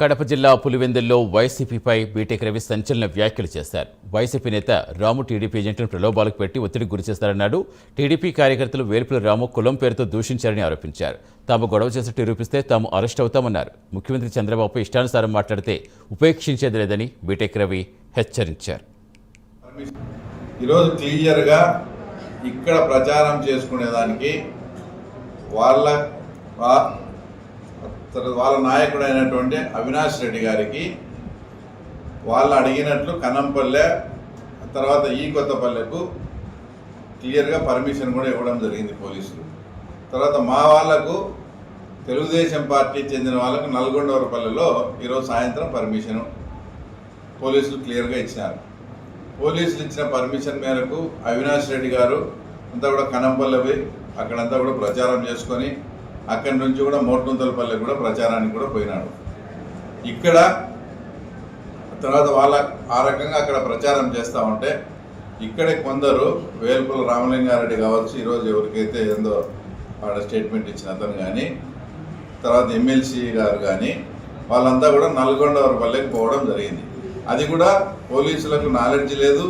కడప జిల్లా పులివెందుల్లో వైసీపీపై బీటెక్ రవి సంచలన వ్యాఖ్యలు చేశారు. వైసీపీ నేత రాము టీడీపీ ఏజెంట్లను ప్రలోభాలకు పెట్టి ఒత్తిడికి గురిచేస్తారన్నాడు. టీడీపీ కార్యకర్తలు వేల్పుల రాము కులం పేరుతో దూషించారని ఆరోపించారు. తాము గొడవ చేసినట్టు నిరూపిస్తే తాము అరెస్ట్ అవుతామన్నారు. ముఖ్యమంత్రి చంద్రబాబుపై ఇష్టానుసారం మాట్లాడితే ఉపేక్షించేది లేదని బీటెక్ రవి హెచ్చరించారు. ఈరోజు క్లియర్గా ఇక్కడ ప్రచారం చేసుకునేదానికి వాళ్ళ నాయకుడైనటువంటి అవినాష్ రెడ్డి గారికి వాళ్ళు అడిగినట్లు కనంపల్లె తర్వాత ఈ కొత్తపల్లెకు క్లియర్గా పర్మిషన్ కూడా ఇవ్వడం జరిగింది పోలీసులు. తర్వాత మా వాళ్లకు తెలుగుదేశం పార్టీ చెందిన వాళ్ళకు నల్గొండవరపల్లెలో ఈరోజు సాయంత్రం పర్మిషన్ పోలీసులు క్లియర్గా ఇచ్చినారు. పోలీసులు ఇచ్చిన పర్మిషన్ మేరకు అవినాష్ రెడ్డి గారు అంతా కూడా కనంపల్లె అక్కడంతా కూడా ప్రచారం చేసుకొని అక్కడి నుంచి కూడా మోట్నుంతలపల్లె కూడా ప్రచారానికి కూడా పోయినాడు. ఇక్కడ తర్వాత వాళ్ళ ఆ రకంగా అక్కడ ప్రచారం చేస్తూ ఉంటే ఇక్కడే కొందరు వేల్పుల రామలింగారెడ్డి కావచ్చు, ఈరోజు ఎవరికైతే ఏందో ఆడ స్టేట్మెంట్ ఇచ్చిన అతను కానీ తర్వాత ఎమ్మెల్సీ గారు కానీ వాళ్ళంతా కూడా నల్గొండవరపల్లెకి పోవడం జరిగింది. అది కూడా పోలీసులకు నాలెడ్జ్ లేదు,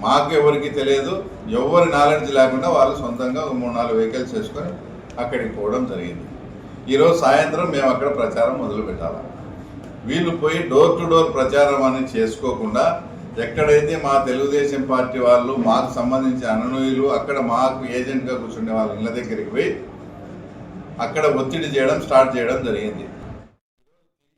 మాకు ఎవరికి తెలియదు. ఎవరి నాలెడ్జ్ లేకుండా వాళ్ళు సొంతంగా 3-4 వెహికల్స్ వేసుకొని అక్కడికి పోవడం జరిగింది. ఈరోజు సాయంత్రం మేము అక్కడ ప్రచారం మొదలు పెట్టాలి. వీళ్ళు పోయి డోర్ టు డోర్ ప్రచారం అని చేసుకోకుండా ఎక్కడైతే మా తెలుగుదేశం పార్టీ వాళ్ళు మాకు సంబంధించిన అనునయులు అక్కడ మాకు ఏజెంట్గా కూర్చునే వాళ్ళ ఇళ్ళ దగ్గరికి పోయి అక్కడ ఒత్తిడి చేయడం స్టార్ట్ చేయడం జరిగింది.